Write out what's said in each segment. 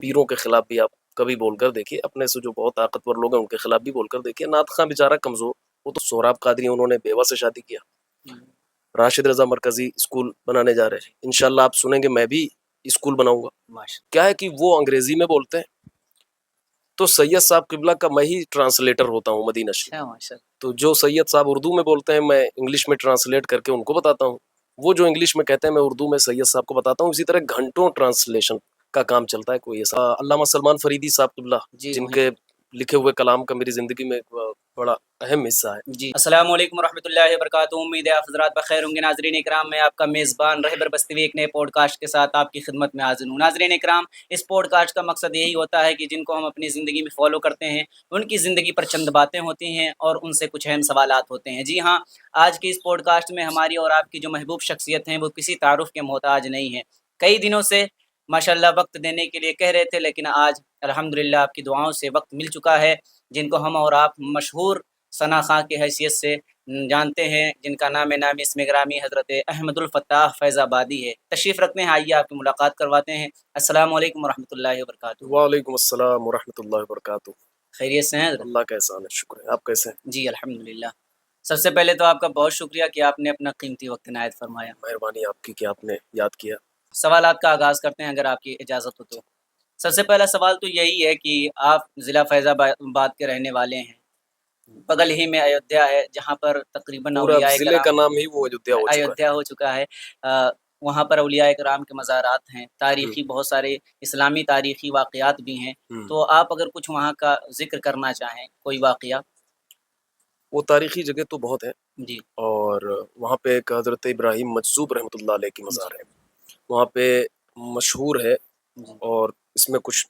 پیروں کے خلاف بھی آپ کبھی بول کر دیکھیے، اپنے سے جو بہت طاقتور لوگ ہیں ان کے خلاف بھی بول کر دیکھیے. نعت خواں بیچارہ کمزور، وہ تو سہراب قادری انہوں نے بیوہ سے شادی کیا. راشد رضا مرکزی اسکول بنانے جا رہے ہیں، انشاءاللہ آپ سنیں گے میں بھی اسکول بناؤں گا. کیا ہے کہ وہ انگریزی میں بولتے ہیں تو سید صاحب قبلہ کا میں ہی ٹرانسلیٹر ہوتا ہوں مدینہ شریف. تو جو سید صاحب اردو میں بولتے ہیں میں انگلش میں ٹرانسلیٹ کر کے ان کو بتاتا ہوں، وہ جو انگلش میں کہتے ہیں میں اردو میں سید صاحب کو بتاتا ہوں. اسی طرح گھنٹوں ٹرانسلیشن کا کام چلتا ہے. کوئی ایسا علامہ سلمان فریدی صاحب قبلہ جن کے لکھے ہوئے کلام کا میری زندگی میں بڑا اہم حصہ ہے. جی السلام علیکم ورحمۃ اللہ وبرکاتہ. امید ہے آپ حضرات بخیر ہوں گے. ناظرین اکرام، میں آپ کا میزبان رہبر بستوی ایک نئے پوڈ کاسٹ کے ساتھ آپ کی خدمت میں حاضر ہوں. ناظرین اکرام، اس پوڈ کاسٹ کا مقصد یہی ہوتا ہے کہ جن کو ہم اپنی زندگی میں فالو کرتے ہیں ان کی زندگی پر چند باتیں ہوتی ہیں اور ان سے کچھ اہم سوالات ہوتے ہیں. جی ہاں، آج کی اس پوڈ کاسٹ میں ہماری اور آپ کی جو محبوب شخصیت ہیں وہ کسی تعارف کے محتاج نہیں ہیں. کئی دنوں سے ماشاءاللہ وقت دینے کے لیے کہہ رہے تھے، لیکن آج الحمدللہ آپ کی دعاؤں سے وقت مل چکا ہے. جن کو ہم اور آپ مشہور ثنا خاں کی حیثیت سے جانتے ہیں، جن کا نام نامی اسم گرامی حضرت احمد الفتاح فیض آبادی ہے. تشریف رکھتے ہیں، آئیے آپ کی ملاقات کرواتے ہیں. السلام علیکم ورحمۃ اللہ وبرکاتہ. وعلیکم السلام ورحمۃ اللہ وبرکاتہ. خیریت سے ہیں حضرت؟ اللہ کا احسان ہے، شکر ہے. آپ کیسے ہیں؟ جی الحمدللہ. سب سے پہلے تو آپ کا بہت شکریہ کہ آپ نے اپنا قیمتی وقت عنایت فرمایا. مہربانی آپ کی کہ آپ نے یاد کیا. سوالات کا آغاز کرتے ہیں اگر آپ کی اجازت ہو تو. سب سے پہلا سوال تو یہی ہے کہ آپ ضلع فیض آباد کے رہنے والے ہیں. بغل ہی میں ایودھیا ہے جہاں پر تقریباً پورا اولیاء ضلع کرام کا نام ہی وہ ایودھیا ہو چکا ہے. وہاں پر اولیاء کرام کے مزارات ہیں، تاریخی بہت سارے اسلامی تاریخی واقعات بھی ہیں. تو آپ اگر کچھ وہاں کا ذکر کرنا چاہیں، کوئی واقعہ. وہ تاریخی جگہ تو بہت ہے جی. اور وہاں پہ ایک حضرت ابراہیم مجذوب رحمۃ اللہ علیہ کی مزار ہے، وہاں پہ مشہور ہے. اور اس میں کچھ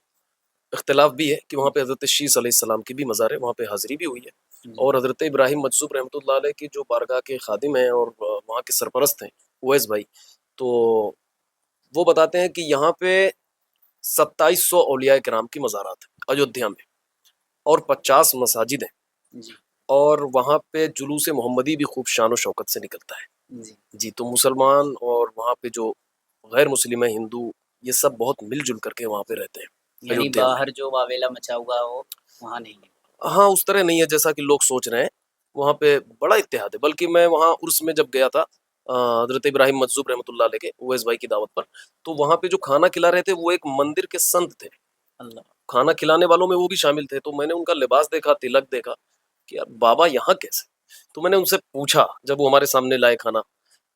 اختلاف بھی ہے کہ وہاں پہ حضرت شیس علیہ السلام کی بھی مزار ہے، وہاں پہ حاضری بھی ہوئی ہے. اور حضرت ابراہیم مجذوب رحمۃ اللہ علیہ کی جو بارگاہ کے خادم ہیں اور وہاں کے سرپرست ہیں اویس بھائی، تو وہ بتاتے ہیں کہ یہاں پہ 2700 اولیاء کرام کی مزارات ہیں ایودھیا میں، اور 50 مساجد ہیں. اور وہاں پہ جلوس محمدی بھی خوب شان و شوکت سے نکلتا ہے. جی تو مسلمان اور وہاں پہ جو غیر مسلم ہیں، ہندو، یہ سب بہت مل جل کر کے وہاں پہ رہتے ہیں. یعنی باہر جو واویلا مچا ہوا ہو وہاں نہیں ہے. ہاں اس طرح نہیں ہے جیسا کہ لوگ سوچ رہے ہیں، وہاں پہ بڑا اتحاد ہے. بلکہ میں وہاں عرس میں جب گیا تھا حضرت ابراہیم مجذوب رحمۃ اللہ علیہ کے اویس بھائی کی دعوت پر، تو وہاں پہ جو کھانا کھلا رہے تھے وہ ایک مندر کے سنت تھے. اللہ، کھانا کھلانے والوں میں وہ بھی شامل تھے. تو میں نے ان کا لباس دیکھا، تلک دیکھا کہ یار بابا یہاں کیسے. تو میں نے ان سے پوچھا جب وہ ہمارے سامنے لائے کھانا،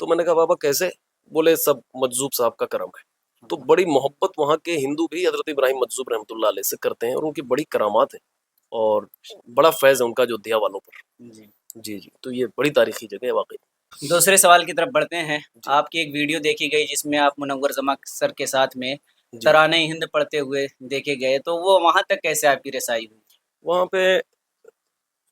تو میں نے کہا بابا کیسے؟ بولے سب مجذوب صاحب کا کرم ہے. تو بڑی محبت وہاں کے ہندو بھی حضرت ابراہیم مجذوب رحمۃ اللہ علیہ سے کرتے ہیں، اور ان کی بڑی کرامات ہیں اور بڑا فیض ہے ان کا جو دیا والوں پر. جی جی تو یہ بڑی تاریخی جگہ ہے واقعی. دوسرے سوال کی طرف بڑھتے ہیں. آپ کی ایک ویڈیو دیکھی گئی جس میں آپ منور زماں سر کے ساتھ میں ترانہ ہند پڑھتے ہوئے دیکھے گئے، تو وہ وہاں تک کیسے آپ کی رسائی ہوئی؟ وہاں پہ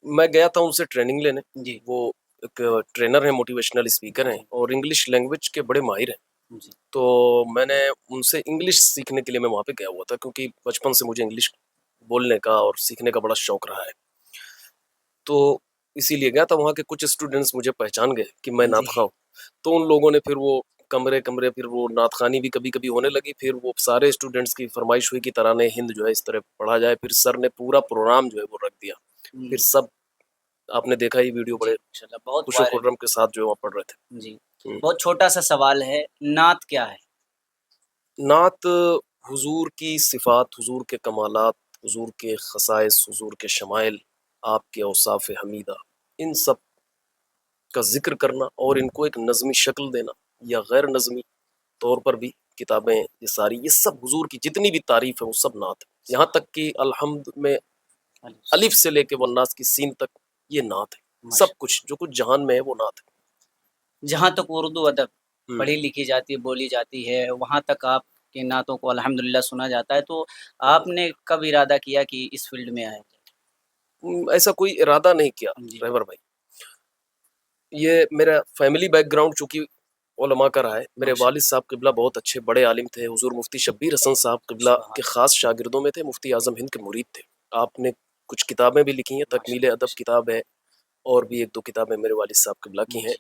میں گیا تھا ان سے ٹریننگ لینے. جی وہ ایک ٹرینر ہیں، موٹیویشنل اسپیکر ہیں اور انگلش لینگویج کے بڑے ماہر ہیں. تو میں نے ان سے انگلش سیکھنے کے لیے میں وہاں پہ گیا ہوا تھا، کیونکہ بچپن سے مجھے انگلش بولنے کا اور سیکھنے کا بڑا شوق رہا ہے. تو اسی لیے گیا تھا. وہاں کے کچھ اسٹوڈنٹس مجھے پہچان گئے کہ میں نعت خواں ہوں، تو ان لوگوں نے پھر وہ کمرے پھر وہ نعت خوانی بھی کبھی کبھی ہونے لگی. پھر وہ سارے اسٹوڈنٹس کی فرمائش ہوئی کہ ترانہ ہند جو ہے اس طرح پڑھا جائے. پھر سر نے پورا پروگرام جو ہے وہ رکھ دیا. پھر سب آپ نے دیکھا یہ ویڈیو بڑے بہت خوش و خرم کے ساتھ جو وہاں پڑھ رہے تھے. جی بہت چھوٹا سا سوال ہے، نعت کیا ہے؟ نعت حضور کی صفات، حضور کے کمالات، حضور کے خصائص، حضور کے شمائل، آپ کے اوصاف حمیدہ، ان سب کا ذکر کرنا اور ان کو ایک نظمی شکل دینا یا غیر نظمی طور پر بھی کتابیں یہ ساری، یہ سب حضور کی جتنی بھی تعریف ہے وہ سب نعت ہے. یہاں تک کہ الحمد میں الف سے لے کے والناس کی سین تک یہ نعت ہے. سب کچھ جو کچھ جہان میں ہے وہ نعت ہے. جہاں تک اردو ادب پڑھی لکھی جاتی ہے، بولی جاتی ہے، وہاں تک آپ کے نعتوں کو الحمدللہ سنا جاتا ہے. تو آپ نے کب ارادہ کیا کہ اس فیلڈ میں آئے؟ ایسا کوئی ارادہ نہیں کیا رہبر بھائی. یہ میرا فیملی بیک گراؤنڈ چونکہ علماء کا رہا ہے. میرے والد صاحب قبلہ بہت اچھے بڑے عالم تھے. حضور مفتی شبیر حسن صاحب قبلہ کے خاص شاگردوں میں تھے، مفتی اعظم ہند کے مرید تھے. آپ نے کچھ کتابیں بھی لکھی ہیں، تکمیل ادب کتاب ہے، اور بھی ایک دو کتابیں میرے والد صاحب قبلہ کی ہیں.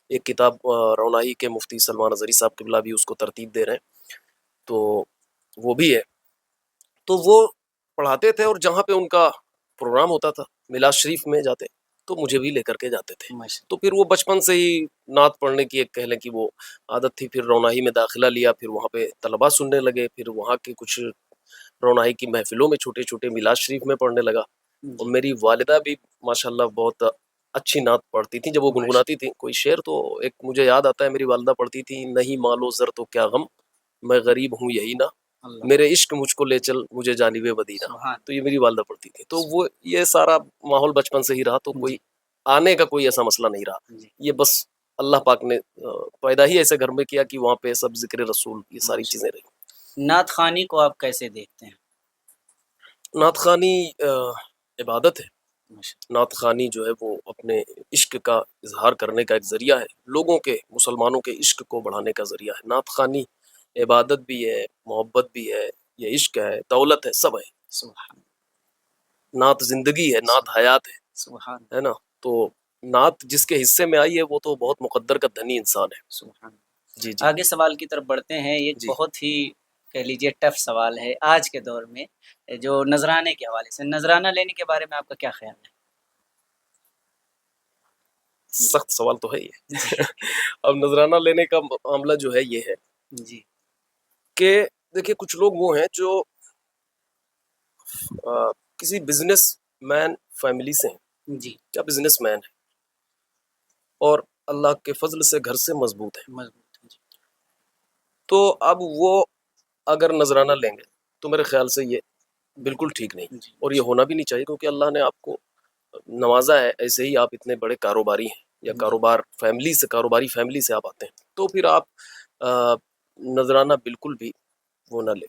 ایک کتاب رونائی کے مفتی سلمان اظہری صاحب قبلہ بھی اس کو ترتیب دے رہے ہیں، تو وہ بھی ہے. تو وہ پڑھاتے تھے، اور جہاں پہ ان کا پروگرام ہوتا تھا میلاد شریف میں جاتے تو مجھے بھی لے کر کے جاتے تھے. ماشاء تو پھر وہ بچپن سے ہی نعت پڑھنے کی ایک کہہ لیں کہ وہ عادت تھی. پھر رونائی میں داخلہ لیا، پھر وہاں پہ طلباء سننے لگے، پھر وہاں کے کچھ رونائی کی محفلوں میں چھوٹے چھوٹے میلاد شریف میں پڑھنے لگا. اور جی میری والدہ بھی ماشاءاللہ بہت اچھی نعت پڑھتی تھیں. جب وہ ماشاء گنگناتی تھیں کوئی شعر تو ایک مجھے یاد آتا ہے، میری والدہ پڑھتی تھی: نہیں مالو زر تو کیا غم، میں غریب ہوں یہی نہ، اللہ میرے عشق مجھ کو لے چل مجھے جانب مدینہ. سبحان تو یہ میری والدہ پڑھتی تھی. تو وہ یہ سارا ماحول بچپن سے ہی رہا، تو کوئی جی آنے کا کوئی ایسا مسئلہ نہیں رہا. جی یہ بس اللہ پاک نے پیدا ہی ایسے گھر میں کیا کہ وہاں پہ سب ذکر رسول یہ ساری ماشاء چیزیں رہی. نعت خوانی کو آپ کیسے دیکھتے ہیں؟ نعت خوانی عبادت ہے. ماشاء نعت خوانی جو ہے وہ اپنے عشق کا اظہار کرنے کا ایک ذریعہ ہے، لوگوں کے مسلمانوں کے عشق کو بڑھانے کا ذریعہ ہے. نعت خوانی عبادت بھی ہے، محبت بھی ہے، یہ عشق ہے، دولت ہے، سب ہے. سبحان نعت زندگی ہے، نعت حیات سبحان ہے نا. تو نعت جس کے حصے میں آئی ہے وہ تو بہت مقدر کا دھنی انسان ہے. سبحان جی جی آگے سوال کی طرف بڑھتے ہیں. ایک جی. بہت ہی کہہ لیجیے ٹف سوال ہے آج کے دور میں، جو نذرانے کے حوالے سے، نذرانہ لینے کے بارے میں آپ کا کیا خیال ہے؟ سخت سوال تو ہے یہ. جی اب نذرانہ لینے کا معاملہ جو ہے یہ ہے جی کہ دیکھیے کچھ لوگ وہ ہیں جو کسی بزنس مین فیملی سے ہیں جی یا بزنس مین ہے اور اللہ کے فضل سے گھر سے مضبوط ہے، مضبوط ہے. جی تو اب وہ اگر نذرانہ لیں گے تو میرے خیال سے یہ بالکل ٹھیک نہیں، جی اور یہ ہونا بھی نہیں چاہیے، کیونکہ اللہ نے آپ کو نوازا ہے. ایسے ہی آپ اتنے بڑے کاروباری ہیں یا کاروباری فیملی سے آپ آتے ہیں، تو پھر آپ نذرانہ بالکل بھی وہ نہ لیں.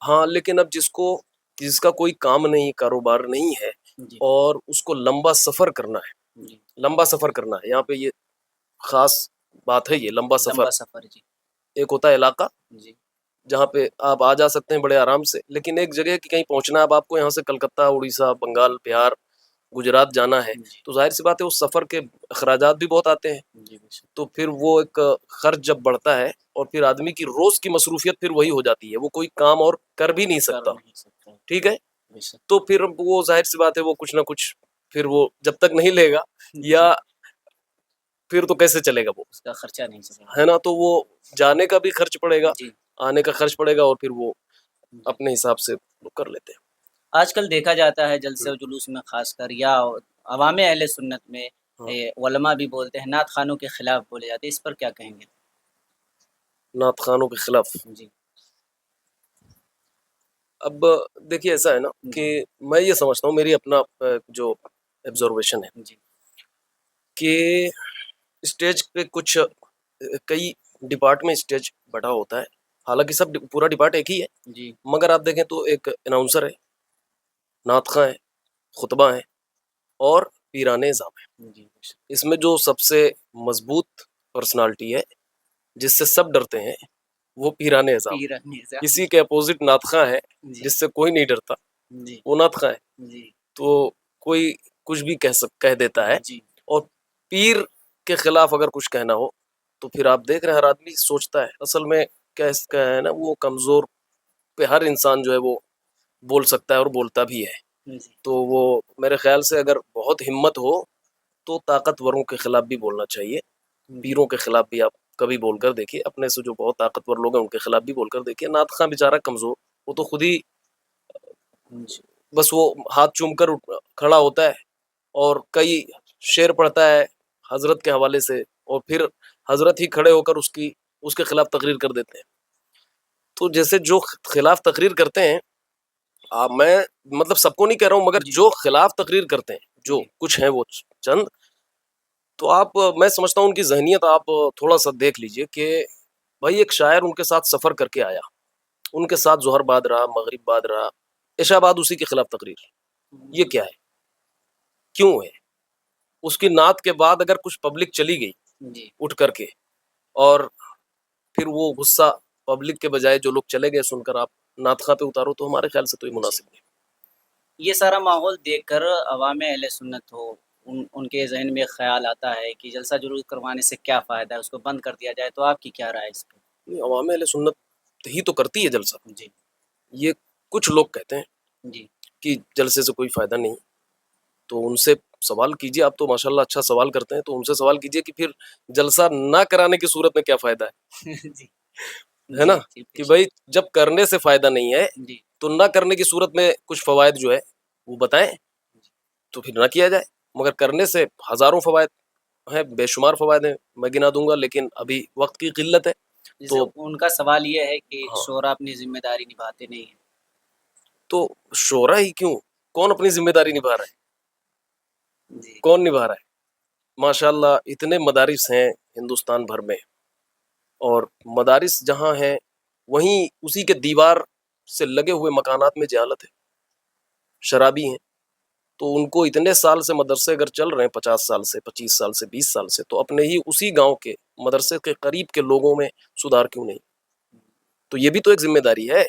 ہاں لیکن اب جس کا کوئی کام نہیں، کاروبار نہیں ہے، جی اور اس کو لمبا سفر کرنا ہے، جی لمبا سفر کرنا ہے، یہاں پہ یہ خاص بات ہے، یہ لمبا سفر. لمبا سفر. جی ایک ہوتا ہے علاقہ جی جہاں پہ آپ آ جا سکتے ہیں بڑے آرام سے، لیکن ایک جگہ کہ کہیں پہنچنا ہے، اب آپ کو یہاں سے کلکتہ، اڑیسہ، بنگال، بہار، گجرات جانا ہے، جی تو ظاہر سی بات ہے اس سفر کے اخراجات بھی بہت آتے ہیں. جی بے شک. تو پھر وہ ایک خرچ جب بڑھتا ہے اور پھر آدمی کی روز کی مصروفیت پھر وہی ہو جاتی ہے، وہ کوئی کام اور کر بھی نہیں کر سکتا. نہیں سکتا. ٹھیک ہے. بے شک. تو پھر وہ ظاہر سی بات ہے وہ کچھ نہ کچھ پھر وہ جب تک نہیں لے گا جی یا پھر تو کیسے چلے گا وہ، اس کا خرچہ نہیں چلے گا. ہے نا. تو وہ جانے کا بھی خرچ پڑے گا، جی آنے کا خرچ پڑے گا، اور پھر وہ جی. اپنے حساب سے وہ کر لیتے ہیں. آج کل دیکھا جاتا ہے جلسے و جلوس میں خاص کر، یا عوام اہل سنت میں ہاں. علماء بھی بولتے ہیں، نعت خوانوں کے خلاف بولے جاتے ہیں، اس پر کیا کہیں گے؟ نعت خوانوں کے خلاف جی اب دیکھیے ایسا ہے نا کہ جی میں یہ سمجھتا ہوں، میری اپنا جو آبزرویشن ہے جی کہ اسٹیج پہ کچھ کئی ڈپارٹ میں اسٹیج بڑا ہوتا ہے، حالانکہ سب پورا ڈپارٹ ایک ہی ہے، جی مگر آپ دیکھیں تو ایک اناؤنسر ہے، نعت خواں ہے، خطبہ ہیں، اور پیران نظام ہے. جی بے شک. اس میں جو سب سے مضبوط پرسنالٹی ہے جس سے سب ڈرتے ہیں وہ پیران نظام. پیر نظام. اسی کے اپوزٹ نعت خواں ہے جی جس سے کوئی نہیں ڈرتا، جی وہ نعت خواں ہے. جی تو کوئی کچھ بھی کہہ دیتا ہے، جی اور پیر کے خلاف اگر کچھ کہنا ہو تو پھر آپ دیکھ رہے ہیں ہر آدمی سوچتا ہے. اصل میں کیا ہے نا، وہ کمزور پہ ہر انسان جو ہے وہ بول سکتا ہے اور بولتا بھی ہے. جی تو وہ میرے خیال سے اگر بہت ہمت ہو تو طاقتوروں کے خلاف بھی بولنا چاہیے، پیروں کے خلاف بھی آپ کبھی بول کر دیکھیے، اپنے سے جو بہت طاقتور لوگ ہیں ان کے خلاف بھی بول کر دیکھیے. نعت خواں بیچارہ کمزور، وہ تو خود ہی جی بس وہ ہاتھ چوم کر کھڑا ہوتا ہے اور کئی شعر پڑھتا ہے حضرت کے حوالے سے، اور پھر حضرت ہی کھڑے ہو کر اس کے خلاف تقریر کر دیتے ہیں. تو جیسے جو خلاف تقریر کرتے ہیں، میں مطلب سب کو نہیں کہہ رہا ہوں، مگر جی جو خلاف تقریر کرتے ہیں جو جی کچھ ہیں وہ چند، تو میں سمجھتا ہوں ان کی ذہنیت آپ تھوڑا سا دیکھ لیجئے کہ بھائی ایک شاعر ان کے ساتھ سفر کر کے آیا، ان کے ساتھ ظہر بعد رہا، مغرب بعد رہا، عشاء بعد اسی کے خلاف تقریر، یہ کیا ہے، کیوں ہے؟ اس کی نعت کے بعد اگر کچھ پبلک چلی گئی جی اٹھ کر کے، اور پھر وہ غصہ پبلک کے بجائے جو لوگ چلے گئے سن کر آپ نعت خواں پہ اتارو، تو ہمارے خیال سے تو یہ جی. مناسب نہیں. یہ سارا ماحول دیکھ کر عوام اہل سنت ہو، ان کے ذہن میں خیال آتا ہے کہ جلسہ جلوس کروانے سے کیا فائدہ ہے، اس کو بند کر دیا جائے، تو آپ کی کیا رائے اس پہ؟ عوام اہل سنت ہی تو کرتی ہے جلسہ، جی یہ کچھ لوگ کہتے ہیں جی کہ جلسے سے کوئی فائدہ نہیں، تو ان سے سوال کیجیے. آپ تو ماشاءاللہ اچھا سوال کرتے ہیں، تو ان سے سوال کیجیے کہ پھر جلسہ نہ کرانے کی صورت میں کیا فائدہ جی ہے نا؟ جی کہ بھائی جب کرنے سے فائدہ نہیں ہے جی تو نہ کرنے کی صورت میں کچھ فوائد جو ہے وہ بتائیں تو پھر نہ کیا جائے. مگر کرنے سے ہزاروں فوائد ہیں، بے شمار فوائد ہیں، میں گنا دوں گا، لیکن ابھی وقت کی قلت ہے. جیسے تو ان کا سوال یہ ہے کہ ہاں، شعرا اپنی ذمہ داری نبھاتے نہیں ہیں. تو شعرا ہی کیوں، کون اپنی ذمہ داری نبھا رہا ہے؟ جی کون نبھا رہا ہے؟ ماشاء اللہ اتنے مدارس ہیں ہندوستان بھر میں، اور مدارس جہاں ہیں وہیں اسی کے دیوار سے لگے ہوئے مکانات میں جہالت ہے، شرابی ہیں. تو ان کو اتنے سال سے مدرسے اگر چل رہے ہیں، 50 سال سے، 25 سال سے، 20 سال سے، تو اپنے ہی اسی گاؤں کے مدرسے کے قریب کے لوگوں میں سدھار کیوں نہیں؟ تو یہ بھی تو ایک ذمہ داری ہے.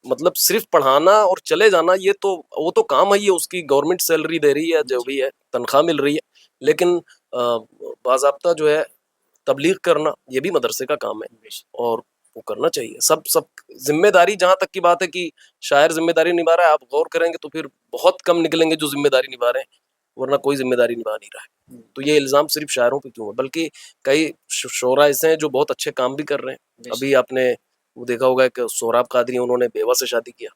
مطلب صرف پڑھانا اور چلے جانا یہ تو وہ تو کام ہے، یہ اس کی گورنمنٹ سیلری دے رہی ہے، جو بھی ہے تنخواہ مل رہی ہے، لیکن باضابطہ جو ہے تبلیغ کرنا یہ بھی مدرسے کا کام ہے، اور وہ کرنا چاہیے. سب ذمہ داری، جہاں تک کی بات ہے کہ شاعر ذمہ داری نبھا رہا ہے، آپ غور کریں گے تو پھر بہت کم نکلیں گے جو ذمہ داری نبھا رہے ہیں، ورنہ کوئی ذمہ داری نبھا نہیں رہا ہے. تو یہ الزام صرف شاعروں پہ کیوں ہے؟ بلکہ کئی شعراء ایسے ہیں جو بہت اچھے کام بھی کر رہے ہیں. ابھی آپ نے وہ دیکھا ہوگا کہ سہراب قادری انہوں نے بیوہ سے شادی کیا.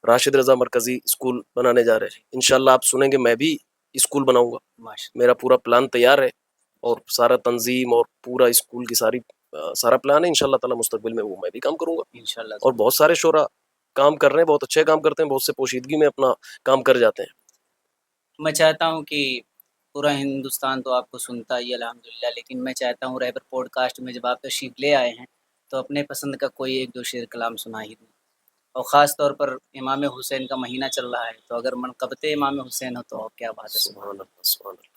راشد رضا مرکزی اسکول بنانے جا رہے ہیں، انشاءاللہ آپ سنیں گے میں بھی اسکول بناؤں گا، میرا پورا پلان تیار ہے، اور سارا تنظیم اور پورا اسکول کی سارا پلان ہے. انشاءاللہ تعالی مستقبل میں وہ میں بھی کام کروں گا. انشاءاللہ. اور بہت سارے شعراء کام کر رہے ہیں، بہت اچھے کام کرتے ہیں، بہت سے پوشیدگی میں اپنا کام کر جاتے ہیں. میں چاہتا ہوں کہ پورا ہندوستان تو آپ کو سنتا ہی الحمدللہ، لیکن میں چاہتا ہوں رہبر پوڈ کاسٹ میں جب آپ تشریف لے آئے ہیں تو اپنے پسند کا کوئی ایک دو شعر کلام سنا ہی دوں. اور خاص طور پر امام حسین کا مہینہ چل رہا ہے، تو اگر منقبت امام حسین ہو تو کیا بات ہے. سبحان اللہ، سبحان اللہ.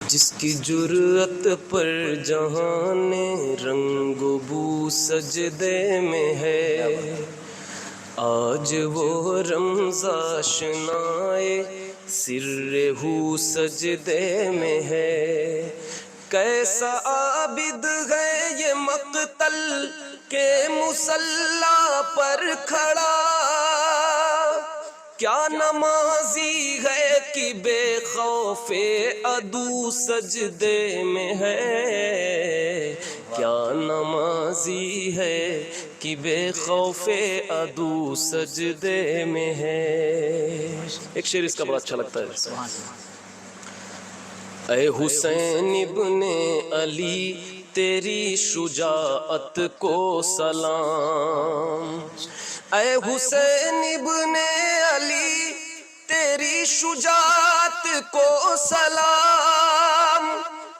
جس کی جرأت پر جہان رنگ و بو سجدے میں ہے، آج وہ رمز آشنائے سر ہو سجدے میں ہے. کیسا عابد ہے یہ مقتل کے مصلی پر کھڑا، کیا نمازی ہے کہ بے خوف عدو سجدے میں ہے، کیا نمازی ہے کہ بے خوف عدو سجدے میں ہے. ایک شعر اس کا بڑا اچھا لگتا ہے. اے حسین ابن علی تیری شجاعت کو سلام، اے حسین ابن علی تیری شجاعت کو سلام.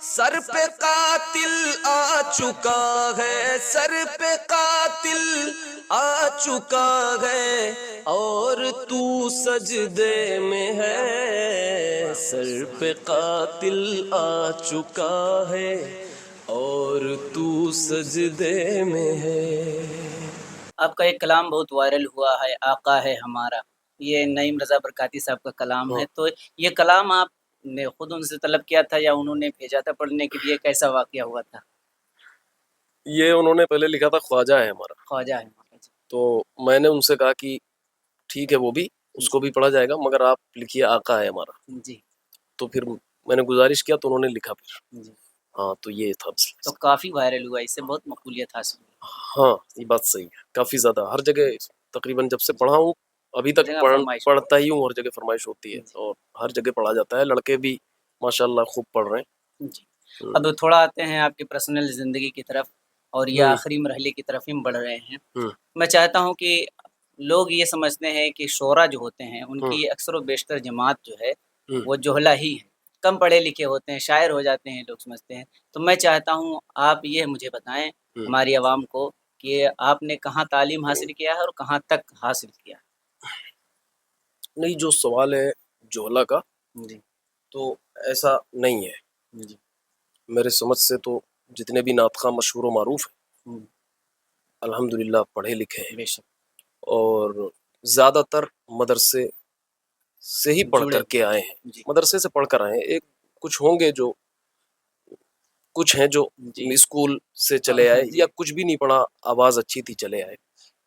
سر پہ قاتل آ چکا ہے، سر پہ قاتل آ چکا ہے، اور تو سجدے میں ہے. سر پہ قاتل آ چکا ہے اور تو سجدے میں ہے. آپ کا ایک کلام بہت وائرل ہوا ہے، آقا ہے ہمارا، یہ نعیم رضا برکاتی صاحب کا کلام ہے. تو یہ کلام آپ نے خود ان سے طلب کیا تھا یا انہوں نے بھیجا تھا پڑھنے کے لیے؟ کیسا واقعہ ہوا تھا؟ یہ انہوں نے پہلے لکھا تھا خواجہ ہے ہمارا، خواجہ ہے ہمارا. تو میں نے ان سے کہا کہ ٹھیک ہے، وہ بھی اس کو بھی پڑھا جائے گا، مگر آپ لکھیے آقا ہے ہمارا. جی تو پھر میں نے گزارش کیا تو انہوں نے لکھا پھر. جی. ہاں تو یہ تھا. تو کافی وائرل ہوا، اس سے بہت مقبولیت حاصل ہوئی. ہاں یہ بات صحیح ہے، کافی زیادہ ہر جگہ تقریباً جب سے پڑھا ہوں ابھی تک جگہ فرمائش پڑھتا ہی ہوں، ہر جگہ فرمائش ہوتی ہے اور ہر جگہ پڑھا جاتا ہے. لڑکے بھی ماشاءاللہ خوب پڑھ رہے ہیں. جی. اب تھوڑا آتے ہیں آپ کی پرسنل زندگی کی طرف، اور یہ آخری مرحلے کی طرف ہم بڑھ رہے ہیں. میں چاہتا ہوں کہ لوگ یہ سمجھتے ہیں کہ شعراء جو ہوتے ہیں ان کی اکثر و بیشتر جماعت جو ہے وہ جوہلا ہی ہے، کم پڑھے لکھے ہوتے ہیں، شاعر ہو جاتے ہیں لوگ سمجھتے ہیں. تو میں چاہتا ہوں آپ یہ مجھے بتائیں ہماری عوام کو کہ آپ نے کہاں تعلیم حاصل کیا ہے اور کہاں تک حاصل کیا. نہیں، جو سوال ہے جوہلا کا جی تو ایسا نہیں ہے. جی. میرے سمجھ سے تو جتنے بھی نعت خواں مشہور و معروف ہیں الحمدللہ پڑھے لکھے ہیں، بے شک. اور زیادہ تر مدرسے سے ہی پڑھ کر کے آئے ہیں، مدرسے سے پڑھ کر آئے ہیں. ایک کچھ ہوں گے جو کچھ ہیں جو اسکول سے چلے آئے یا کچھ بھی نہیں پڑھا، آواز اچھی تھی چلے آئے.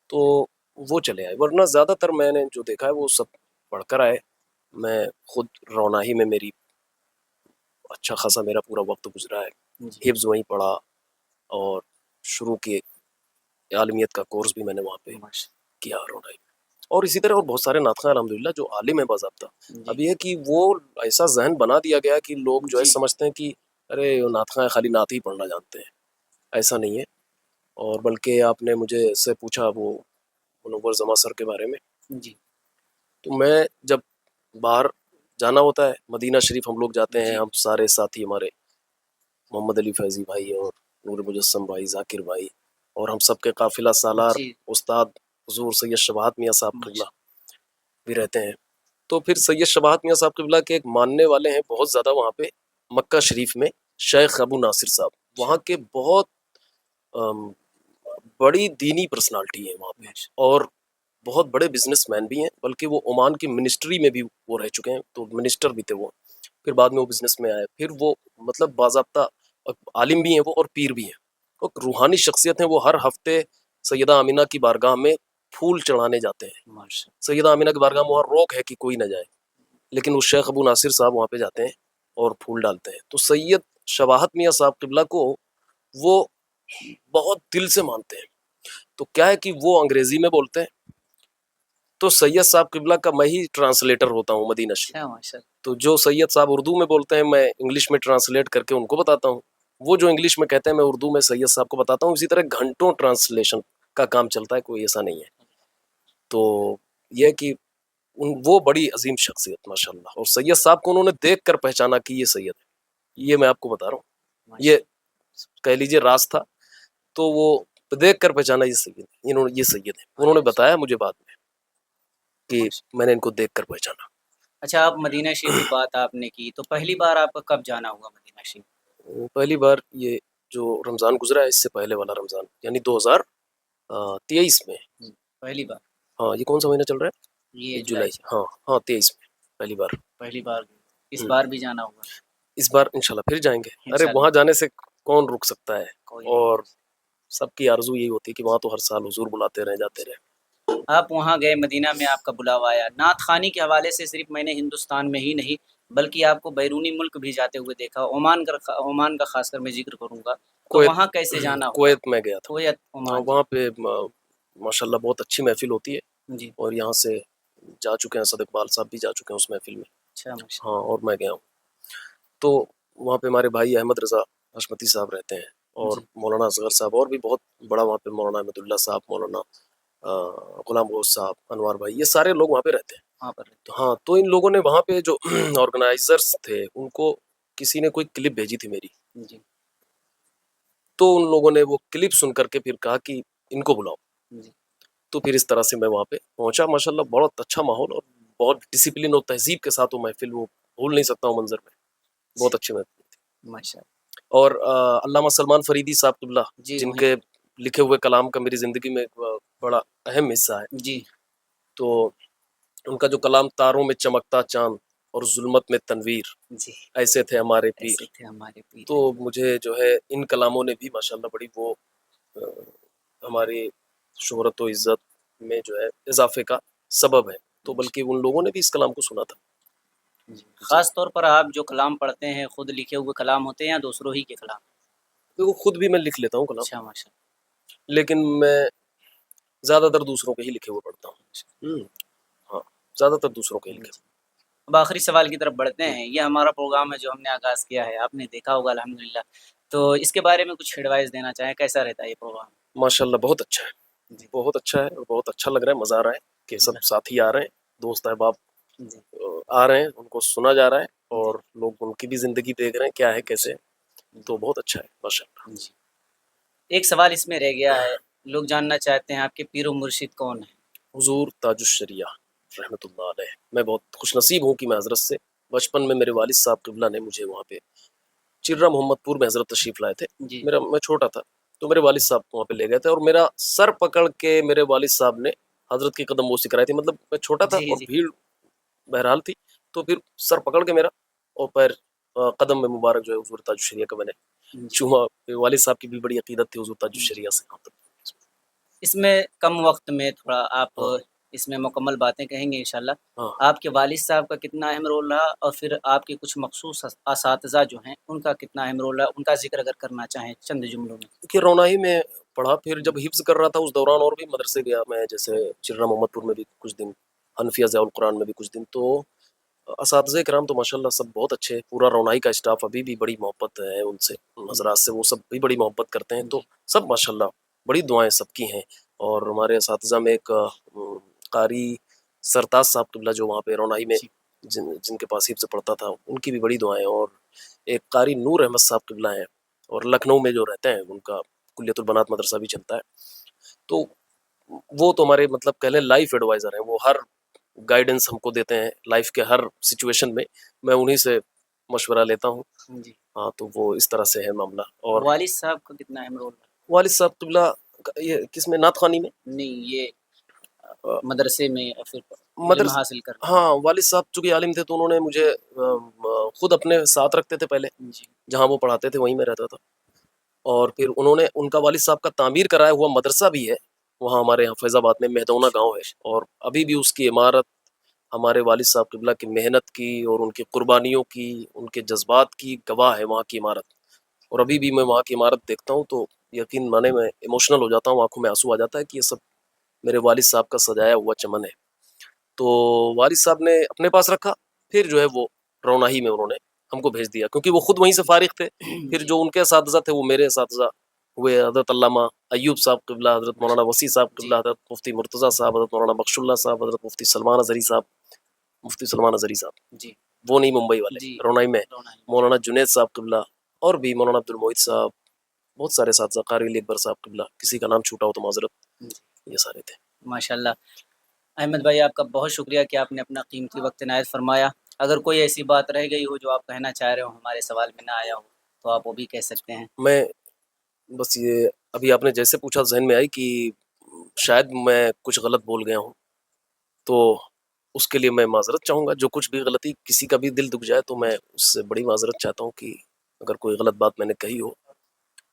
تو وہ چلے آئے، ورنہ زیادہ تر میں نے جو دیکھا ہے وہ سب پڑھ کر آئے. میں خود روناہی میں میری اچھا خاصا میرا پورا وقت گزرا ہے. جی حفظ وہیں پڑھا اور شروع کی عالمیت کا کورس بھی میں نے وہاں پہ ماشاء کیا رونائی میں. اور اسی طرح اور بہت سارے ناطخواں الحمدللہ جو عالم ہیں باضابطہ. جی اب یہ کہ وہ ایسا ذہن بنا دیا گیا کہ لوگ جو ہے جی سمجھتے ہیں کہ ارے ناطخواں خالی نعت ہی پڑھنا جانتے ہیں. ایسا نہیں ہے. اور بلکہ آپ نے مجھے سے پوچھا وہ منور زماں سر کے بارے میں، جی تو میں جب باہر جانا ہوتا ہے مدینہ شریف ہم لوگ جاتے ہیں، جی ہم سارے ساتھی ہمارے محمد علی فیضی بھائی اور نور مجسم بھائی، ذاکر بھائی، اور ہم سب کے قافلہ سالار جی استاد حضور سید شباہت میاں صاحب قبلہ ماشاء بھی رہتے ہیں. تو پھر سید شباہت میاں صاحب قبلہ کے ایک ماننے والے ہیں بہت زیادہ وہاں پہ مکہ شریف میں، شیخ ابو ناصر صاحب. وہاں کے بہت بڑی دینی پرسنالٹی ہے وہاں پہ، ماشاء اور بہت بڑے بزنس مین بھی ہیں، بلکہ وہ عمان کی منسٹری میں بھی وہ رہ چکے ہیں، تو منسٹر بھی تھے وہ. پھر بعد میں وہ بزنس میں آئے، پھر وہ مطلب باضابطہ عالم بھی ہیں وہ اور پیر بھی ہیں. ایک روحانی شخصیت ہیں وہ. ہر ہفتے سیدہ آمینہ کی بارگاہ میں پھول چڑھانے جاتے ہیں. ماشاء سیدہ آمینہ کی بارگاہ میں وہاں روک ہے کہ کوئی نہ جائے، لیکن وہ شیخ ابو ناصر صاحب وہاں پہ جاتے ہیں اور پھول ڈالتے ہیں. تو سید شباہت میاں صاحب قبلہ کو وہ بہت دل سے مانتے ہیں. تو کیا ہے کہ وہ انگریزی میں بولتے ہیں، تو سید صاحب قبلہ کا میں ہی ٹرانسلیٹر ہوتا ہوں مدینہ شریف. ماشاء تو جو سید صاحب اردو میں بولتے ہیں میں انگلش میں ٹرانسلیٹ کر کے ان کو بتاتا ہوں، وہ جو انگلش میں کہتے ہیں میں اردو میں سید صاحب کو بتاتا ہوں. اسی طرح گھنٹوں ٹرانسلیشن کا کام چلتا ہے، کوئی ایسا نہیں ہے. تو یہ کہ وہ بڑی عظیم شخصیت ماشاء اللہ. اور سید صاحب کو انہوں نے دیکھ کر پہچانا کہ یہ سید ہے. یہ میں آپ کو بتا رہا ہوں، یہ کہہ لیجیے راز تھا. تو وہ دیکھ کر پہچانا یہ سید ہے، یہ سید ہے. انہوں نے بتایا مجھے بعد میں کہ میں نے ان کو دیکھ کر پہچانا. اچھا، آپ مدینہ شریف کی بات آپ نے کی، تو پہلی بار آپ کا کب جانا ہوا مدینہ شریف؟ پہلی بار یہ جو رمضان گزرا ہے اس سے پہلے والا رمضان، یعنی 2023 میں. پہلی بار؟ ہاں، یہ کون سا مہینہ چل رہا ہے؟ یہ جولائی. ہاں ہاں 23 میں پہلی بار. پہلی بار. اس بار بھی جانا ہوگا؟ اس بار انشاءاللہ پھر جائیں گے. ارے انشاءاللہ. وہاں جانے سے کون رک سکتا ہے؟ کوئی اور سب کی آرزو یہی ہوتی ہے کہ وہاں تو ہر سال حضور بلاتے رہ جاتے رہے. آپ وہاں گئے، مدینہ میں آپ کا بلاوا آیا. نعت خوانی کے حوالے سے صرف میں نے ہندوستان میں ہی نہیں بلکہ آپ کو بیرونی ملک بھی جاتے ہوئے دیکھا. عمان کا خاص کر میں ذکر کروں گا. تو کویت، وہاں کیسے جانا ہوا؟ کویت میں گیا تھا. Kuwait, Oman. وہاں پہ ماشاءاللہ بہت اچھی محفل ہوتی ہے، جی. اور یہاں سے جا چکے ہیں، اسد اقبال صاحب بھی جا چکے ہیں اس محفل میں. اچھا ماشاء ہاں، اور میں گیا ہوں. تو وہاں پہ ہمارے بھائی احمد رضا حشمتی صاحب رہتے ہیں، اور جی. مولانا اصغر صاحب، اور بھی بہت بڑا وہاں پہ مولانا احمد اللہ صاحب، مولانا غلام غوث صاحب، انوار بھائی، یہ سارے لوگ وہاں پہ رہتے ہیں. وہاں پر. تو ہاں، تو ان لوگوں نے وہاں پہ جو آرگنائزرز تھے ان کو کسی نے کوئی کلپ بھیجی تھی میری. جی تو ان لوگوں نے وہ کلپ سن کر کے پھر کہا کہ ان کو بلاؤ. جی. تو پھر اس طرح سے میں وہاں پہ پہنچا. ماشاءاللہ بہت اچھا ماحول اور بہت ڈسپلن اور تہذیب کے ساتھ وہ محفل، وہ بھول نہیں سکتا ہوں منظر میں. بہت اچھی محفل تھی. ماشاء اور علامہ سلمان فریدی صاحب قبلہ، جی. جن وہیں کے لکھے ہوئے کلام کا میری زندگی میں ایک بڑا اہم حصہ ہے. جی. تو ان کا جو کلام تاروں میں چمکتا چاند اور ظلمت میں تنویر، جی. ایسے تھے ہمارے پیر. ایسے تھے ہمارے پیر. تو مجھے جو ہے ان کلاموں نے بھی ماشاءاللہ بڑی وہ ہماری شہرت و عزت میں جو ہے اضافے کا سبب ہے. تو بلکہ ان لوگوں نے بھی اس کلام کو سنا تھا. خاص طور پر آپ جو کلام پڑھتے ہیں خود لکھے ہوئے کلام ہوتے ہیں یا دوسروں ہی کے کلام؟ دیکھو خود بھی میں لکھ لیتا ہوں کلام، اچھا ماشاء لیکن میں زیادہ تر دوسروں کے ہی لکھے ہوئے پڑھتا ہوں. ہاں، زیادہ تر دوسروں کے ہی لکھے. اب آخری سوال کی طرف بڑھتے ہیں. یہ ہمارا پروگرام ہے جو ہم نے آغاز کیا ہے، آپ نے دیکھا ہوگا الحمدللہ. تو اس کے بارے میں کچھ ایڈوائز دینا چاہیں، کیسا رہتا ہے یہ پروگرام؟ ماشاءاللہ بہت اچھا ہے، جی. بہت اچھا ہے، اور بہت اچھا لگ رہا ہے. مزہ آ رہا ہے کہ سب ساتھی آ رہے ہیں، دوست احباب جی. آ رہے ہیں، ان کو سنا جا رہا ہے، اور لوگ ان کی بھی زندگی دیکھ رہے ہیں کیا ہے کیسے. تو بہت اچھا ہے ماشاءاللہ. جی. ایک سوال اس میں رہ گیا ہے، لوگ جاننا چاہتے ہیں آپ کے پیر و مرشد کون ہیں؟ حضور تاج الشریعہ رحمۃ اللہ علیہ. میں بہت خوش نصیب ہوں کہ میں حضرت سے بچپن میں میرے والد صاحب قبلہ نے مجھے وہاں پہ چرہ محمد پور میں حضرت تشریف لائے تھے. جی. میں چھوٹا تھا تو میرے والد صاحب وہاں پہ لے گئے تھے، اور میرا سر پکڑ کے میرے والد صاحب نے حضرت کی قدم بوسی کرائی تھی. مطلب میں چھوٹا تھا جی. اور جی. بھیڑ بہرحال تھی، تو پھر سر پکڑ کے میرا اور پیر قدم میں مبارک جو ہے حضور تاج الشریعہ کا میں نے چوما. والد صاحب کی بھی بڑی عقیدت تھی حضور تاج الشریعہ سے. اس میں کم وقت میں تھوڑا آپ ہاں اس میں مکمل باتیں کہیں گے انشاءاللہ. ہاں آپ کے والد صاحب کا کتنا اہم رول رہا اور پھر آپ کے کچھ مخصوص اساتذہ جو ہیں ان کا کتنا اہم رول رہا، ان کا ذکر اگر کرنا چاہیں چند جملوں میں. دیکھیے رونائی میں پڑھا، پھر جب حفظ کر رہا تھا اس دوران اور بھی مدرسے گیا میں، جیسے چرنا محمد پور میں بھی کچھ دن، حنفیہ ضیاء القرآن میں بھی کچھ دن. تو اساتذہ کرام تو ماشاءاللہ سب بہت اچھے، پورا رونائی کا اسٹاف ابھی بھی بڑی محبت ہے ان سے، حضرات سے، وہ سب بھی بڑی محبت کرتے ہیں. تو سب ماشاءاللہ بڑی دعائیں سب کی ہیں. اور ہمارے اساتذہ میں ایک قاری سرتاج صاحب قبلہ جو وہاں پہ رونائی میں جن کے پاس حفظ پڑھتا تھا، ان کی بھی بڑی دعائیں. اور ایک قاری نور احمد صاحب قبلہ ہیں، اور لکھنؤ میں جو رہتے ہیں ان کا کلیت البنات مدرسہ بھی چلتا ہے. تو وہ تو ہمارے مطلب کہہ لیں لائف ایڈوائزر ہیں، وہ ہر گائیڈنس ہم کو دیتے ہیں لائف کے ہر سچویشن میں، میں انہی سے مشورہ لیتا ہوں. جی. ہاں تو وہ اس طرح سے ہے معاملہ. اور والد صاحب کا کتنا اہم رول رہا؟ والد صاحب قبلہ یہ کس میں، نعت خوانی میں؟ نہیں، یہ مدرسے میں اور پھر علم مدرسہ، حاصل کرنا. ہاں والد صاحب چونکہ عالم تھے تو انہوں نے مجھے خود اپنے ساتھ رکھتے تھے پہلے، جی. جہاں وہ پڑھاتے تھے وہیں میں رہتا تھا. اور پھر انہوں نے، ان کا والد صاحب کا تعمیر کرایا ہوا مدرسہ بھی ہے وہاں ہمارے یہاں فیض آباد میں، مہدونہ گاؤں ہے، اور ابھی بھی اس کی عمارت ہمارے والد صاحب قبلہ کی محنت کی اور ان کی قربانیوں کی، ان کے جذبات کی گواہ ہے وہاں کی عمارت. اور ابھی بھی میں وہاں کی عمارت دیکھتا ہوں تو یقین مانے میں ایموشنل ہو جاتا ہوں، آنکھوں میں آنسو آ جاتا ہے کہ یہ سب میرے والد صاحب کا سجایا ہوا چمن ہے. تو والد صاحب نے اپنے پاس رکھا، پھر جو ہے وہ روناہی میں انہوں نے ہم کو بھیج دیا، کیونکہ وہ خود وہیں سے فارغ تھے. پھر جو ان کے اساتذہ تھے وہ میرے اساتذہ ہوئے، حضرت علامہ ایوب صاحب قبلہ، حضرت مولانا وسیع صاحب قبلہ، حضرت مفتی مرتضیٰ صاحب، حضرت مولانا بخش اللہ صاحب، حضرت مفتی سلمان اظہری صاحب، مفتی سلمان اظہری صاحب جی. وہ نہیں ممبئی والے، جی. رونائی میں رونائی. مولانا جنید صاحب قبلہ، اور بھی مولانا عبد المعید صاحب، بہت سارے اساتذہ، قاری علی اکبر صاحب قبلہ، کسی کا نام چھوٹا ہو تو معذرت. یہ سارے تھے. ماشاءاللہ. احمد بھائی آپ کا بہت شکریہ کہ آپ نے اپنا قیمتی وقت عنایت فرمایا. اگر کوئی ایسی بات رہ گئی ہو جو آپ کہنا چاہ رہے ہو ہمارے سوال میں نہ آیا ہو تو آپ وہ بھی کہہ سکتے ہیں. میں بس یہ ابھی آپ نے جیسے پوچھا ذہن میں آئی کہ شاید میں کچھ غلط بول گیا ہوں، تو اس کے لیے میں معذرت چاہوں گا. جو کچھ بھی غلطی کسی کا بھی دل دکھ جائے تو میں اس سے بڑی معذرت چاہتا ہوں کہ اگر کوئی غلط بات میں نے کہی ہو،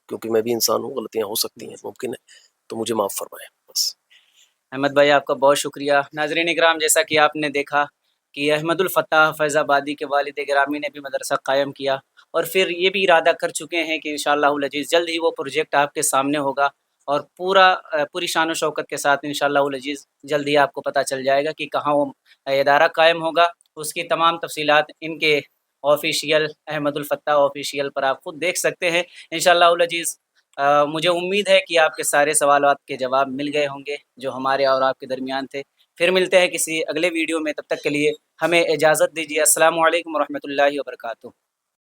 کیونکہ میں بھی انسان ہوں، غلطیاں ہو سکتی ہیں، ممکن ہے، تو مجھے معاف فرمائیں بس. احمد بھائی آپ کا بہت شکریہ. ناظرین اکرام، جیسا کہ آپ نے دیکھا کہ احمد الفتاح فیض آبادی کے والد گرامی نے بھی مدرسہ قائم کیا، اور پھر یہ بھی ارادہ کر چکے ہیں کہ انشاءاللہ العزیز جلد ہی وہ پروجیکٹ آپ کے سامنے ہوگا، اور پوری شان و شوکت کے ساتھ انشاءاللہ العزیز جلد ہی آپ کو پتہ چل جائے گا کہ کہاں وہ ادارہ قائم ہوگا. اس کی تمام تفصیلات ان کے آفیشیل احمد الفتاح آفیشیل پر آپ خود دیکھ سکتے ہیں انشاءاللہ العزیز. مجھے امید ہے کہ آپ کے سارے سوالات کے جواب مل گئے ہوں گے جو ہمارے اور آپ کے درمیان تھے. پھر ملتے ہیں کسی اگلے ویڈیو میں، تب تک کے لیے ہمیں اجازت دیجیے. السلام علیکم ورحمۃ اللہ وبرکاتہ.